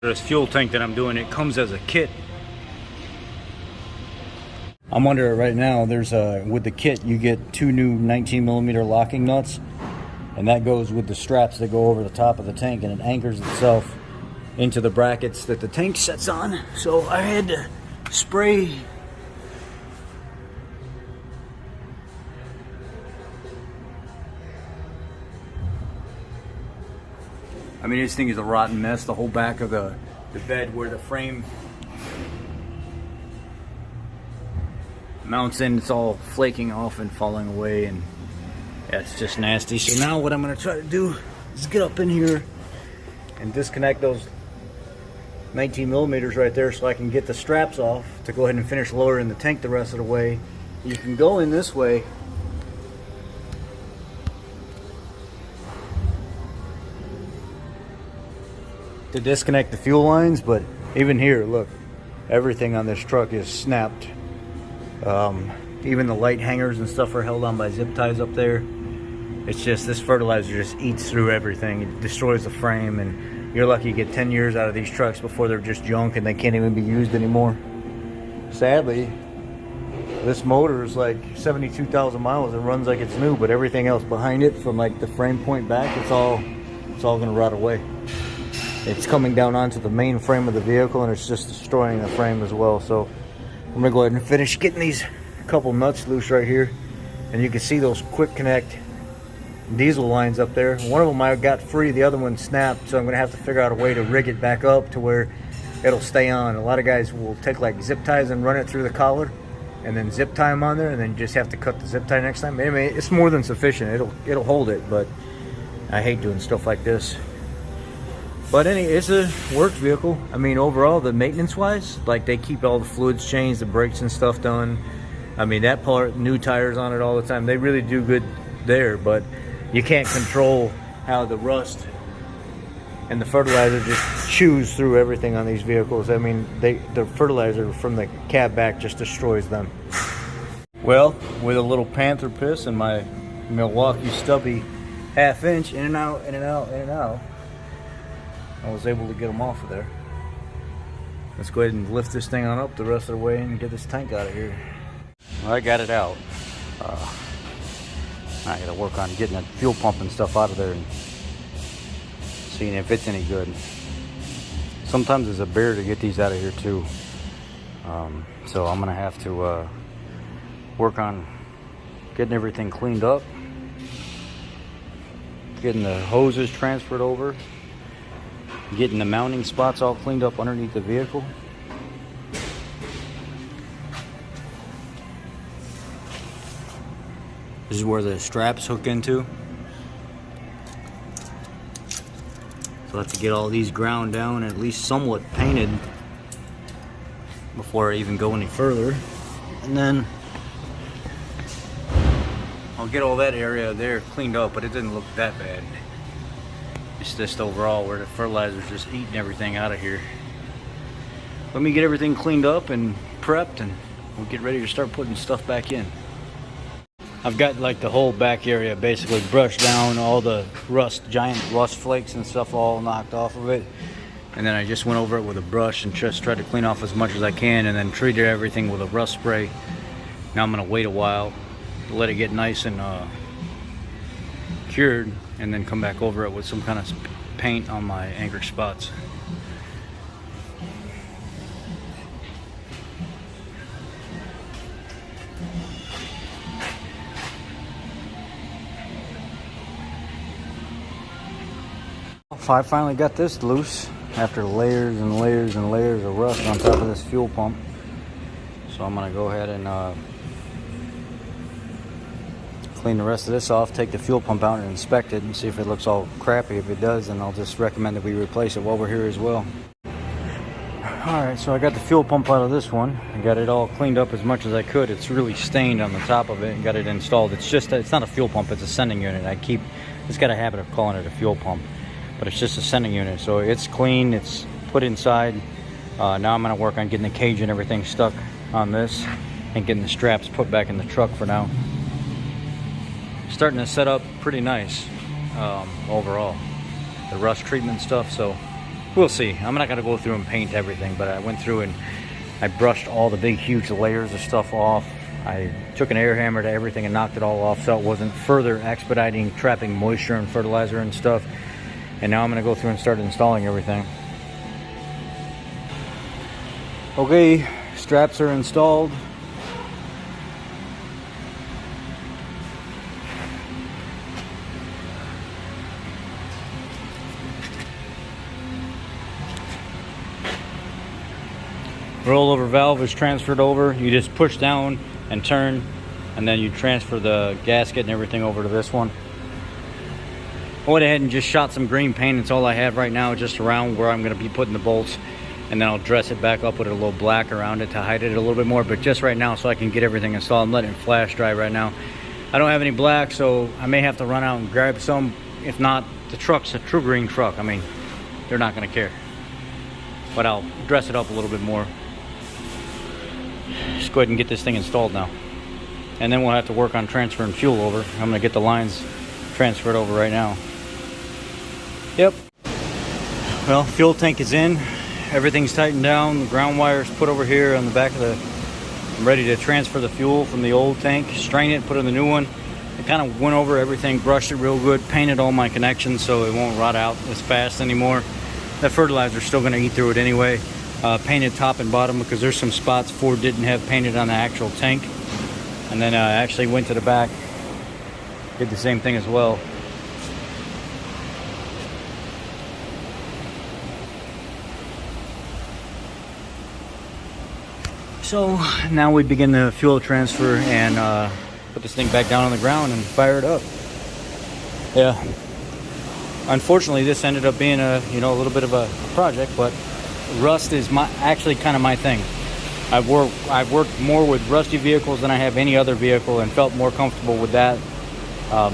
This fuel tank that I'm doing, it comes as a kit. I'm under it right now. There's with the kit you get 2 new 19mm locking nuts, and that goes with the straps that go over the top of the tank, and it anchors itself into the brackets that the tank sets on. So I had to spray I mean, this thing is a rotten mess. The whole back of the bed where the frame mounts in, it's all flaking off and falling away, and yeah, it's just nasty. So now what I'm going to try to do is get up in here and disconnect those 19mm right there so I can get the straps off to go ahead and finish lowering the tank the rest of the way. You can go in this way to disconnect the fuel lines, but even here, look, everything on this truck is snapped. Even the light hangers and stuff are held on by zip ties up there. It's just, this fertilizer just eats through everything. It destroys the frame, and you're lucky you get 10 years out of these trucks before they're just junk and they can't even be used anymore. Sadly, this motor is like 72,000 miles. It runs like it's new, but everything else behind it, from like the frame point back, it's all gonna rot away. It's coming down onto the main frame of the vehicle, and it's just destroying the frame as well. So I'm gonna go ahead and finish getting these couple nuts loose right here, and you can see those quick connect diesel lines up there. One of them I got free, the other one snapped, so I'm gonna have to figure out a way to rig it back up to where it'll stay on. A lot of guys will take like zip ties and run it through the collar and then zip tie them on there, and then you just have to cut the zip tie next time. I mean, it's more than sufficient. It'll hold it, but I hate doing stuff like this. But anyway, it's a work vehicle. I mean, overall, the maintenance wise, like, they keep all the fluids changed, the brakes and stuff done. I mean, that part, new tires on it all the time. They really do good there, but you can't control how the rust and the fertilizer just chews through everything on these vehicles. I mean, the fertilizer from the cab back just destroys them. Well, with a little Panther piss and my Milwaukee stubby half-inch, in and out, in and out, in and out, I was able to get them off of there. Let's go ahead and lift this thing on up the rest of the way and get this tank out of here. Well, I got it out. I gotta work on getting that fuel pump and stuff out of there and seeing if it's any good. Sometimes it's a bear to get these out of here too. So I'm gonna have to work on getting everything cleaned up, getting the hoses transferred over, getting the mounting spots all cleaned up underneath the vehicle. This is where the straps hook into. So I have to get all these ground down and at least somewhat painted before I even go any further. And then I'll get all that area there cleaned up, but it didn't look that bad. It's just overall where the fertilizer's just eating everything out of here. Let me get everything cleaned up and prepped, and we'll get ready to start putting stuff back in. I've got like the whole back area basically brushed down, all the giant rust flakes and stuff all knocked off of it. And then I just went over it with a brush and just tried to clean off as much as I can, and then treated everything with a rust spray. Now I'm gonna wait a while to let it get nice and cured, and then come back over it with some kind of paint on my anchor spots. I finally got this loose after layers and layers and layers of rust on top of this fuel pump. So I'm gonna go ahead and clean the rest of this off, take the fuel pump out and inspect it and see if it looks all crappy. If it does, then I'll just recommend that we replace it while we're here as well. Alright, so I got the fuel pump out of this one. I got it all cleaned up as much as I could. It's really stained on the top of it, and got it installed. It's not a fuel pump, it's a sending unit. It's got a habit of calling it a fuel pump, but it's just a sending unit. So it's clean, it's put inside. Now I'm gonna work on getting the cage and everything stuck on this and getting the straps put back in the truck for now. Starting to set up pretty nice overall, the rust treatment stuff. So we'll see. I'm not gonna go through and paint everything, but I went through and I brushed all the big huge layers of stuff off. I took an air hammer to everything and knocked it all off so it wasn't further expediting trapping moisture and fertilizer and stuff. And now I'm gonna go through and start installing everything. Okay, straps are installed. Rollover valve is transferred over. You just push down and turn, and then you transfer the gasket and everything over to this one. I went ahead and just shot some green paint. It's all I have right now, just around where I'm going to be putting the bolts, and then I'll dress it back up with a little black around it to hide it a little bit more, but just right now so I can get everything installed. I'm letting it flash dry right now. I don't have any black, so I may have to run out and grab some. If not, the truck's a true green truck. I mean, they're not going to care, but I'll dress it up a little bit more. Just go ahead and get this thing installed now, and then we'll have to work on transferring fuel over. I'm going to get the lines transferred over right now. Yep. Well, fuel tank is in. Everything's tightened down. The ground wire's put over here on the back of the... I'm ready to transfer the fuel from the old tank, strain it, put in the new one. I kind of went over everything, brushed it real good, painted all my connections so it won't rot out as fast anymore. That fertilizer's still going to eat through it anyway. Painted top and bottom because there's some spots Ford didn't have painted on the actual tank. And then I actually went to the back, did the same thing as well. So now we begin the fuel transfer and put this thing back down on the ground and fire it up. Yeah. Unfortunately, this ended up being a little bit of a project, but rust is actually kind of my thing. I've worked more with rusty vehicles than I have any other vehicle, and felt more comfortable with that,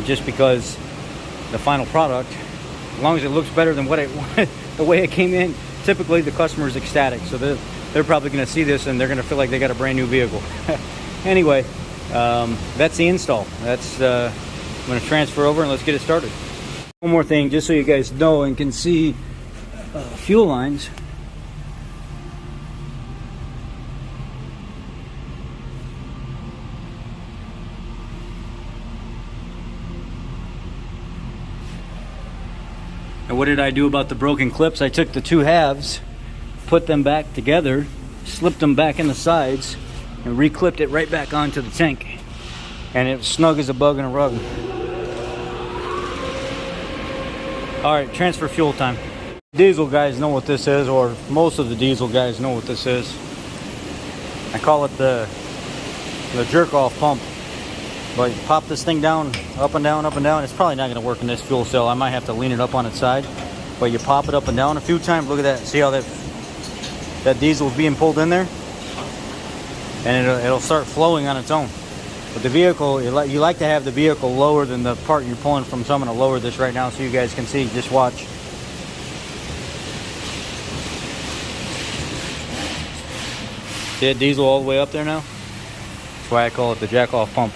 just because the final product, as long as it looks better than what the way it came in, typically the customer is ecstatic. So they're probably going to see this and they're going to feel like they got a brand new vehicle. Anyway, that's the install. That's I'm going to transfer over and let's get it started. One more thing, just so you guys know and can see fuel lines. And what did I do about the broken clips? I took the two halves, put them back together, slipped them back in the sides, and re-clipped it right back onto the tank. And it was snug as a bug in a rug. Alright, transfer fuel time. Diesel guys know what this is, or most of the diesel guys know what this is. I call it the jerk-off pump. But you pop this thing down, up and down, up and down. It's probably not going to work in this fuel cell. I might have to lean it up on its side. But you pop it up and down a few times. Look at that. See how that diesel is being pulled in there? And it'll start flowing on its own. But the vehicle, you like to have the vehicle lower than the part you're pulling from. So I'm going to lower this right now so you guys can see. Just watch. See that diesel all the way up there now? That's why I call it the jack-off pump.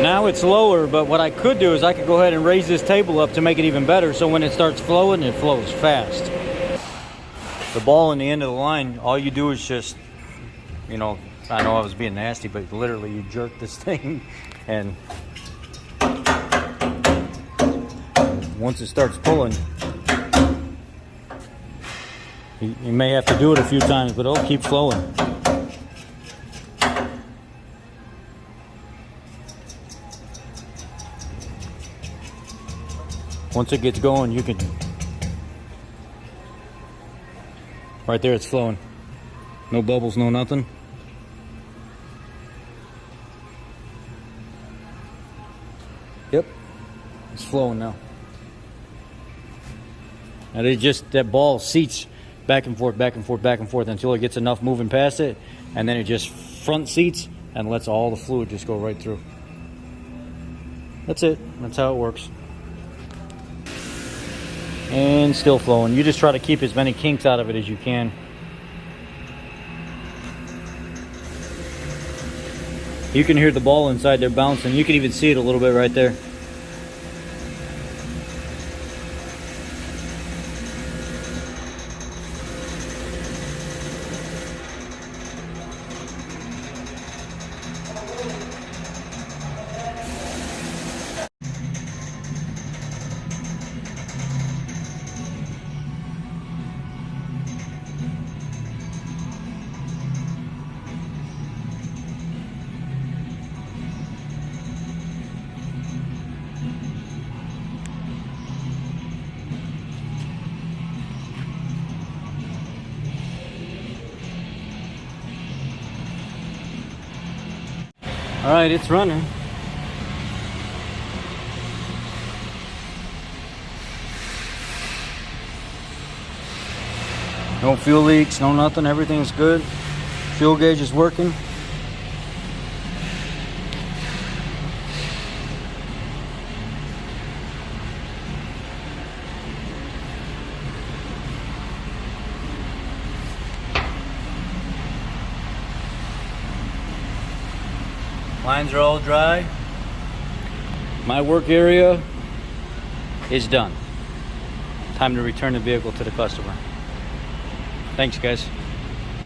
Now it's lower, but what I could do is I could go ahead and raise this table up to make it even better, so when it starts flowing, it flows fast. The ball in the end of the line, all you do is just, I know I was being nasty, but literally you jerk this thing, and once it starts pulling, you may have to do it a few times, but it'll keep flowing. Once it gets going, you can... Right there, it's flowing. No bubbles, no nothing. Yep, it's flowing now. And it just, that ball seats back and forth, back and forth, back and forth until it gets enough moving past it, and then it just front seats and lets all the fluid just go right through. That's it. That's how it works. And still flowing. You just try to keep as many kinks out of it as you can. You can hear the ball inside there bouncing. You can even see it a little bit right there. All right, it's running. No fuel leaks, no nothing, everything's good. Fuel gauge is working. Lines are all dry. My work area is done. Time to return the vehicle to the customer. Thanks, guys.